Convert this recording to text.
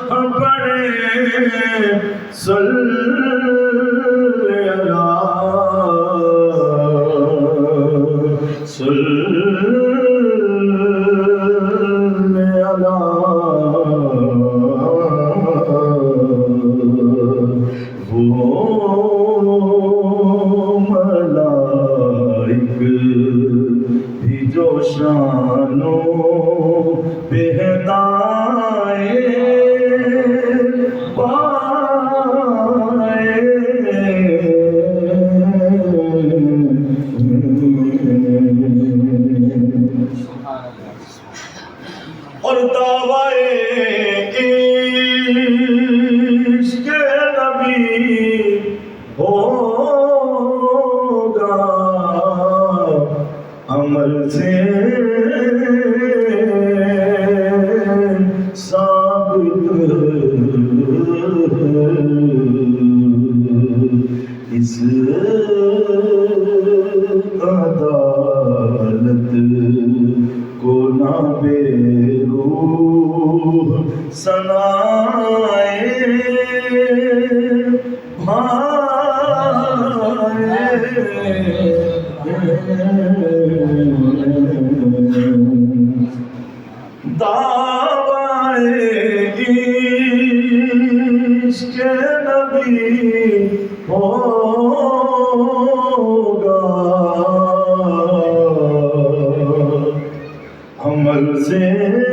پڑھے صلی اللہ صلی اللہ وہ ملائک بھی جو شانوں پہ ہدایے پائے اور دعوائے عشق نبی ہوگا عمل سے ثابت اس عدالت کو نہ بے روح سنائے دعوائے عشق نبی ہوگا عمل سے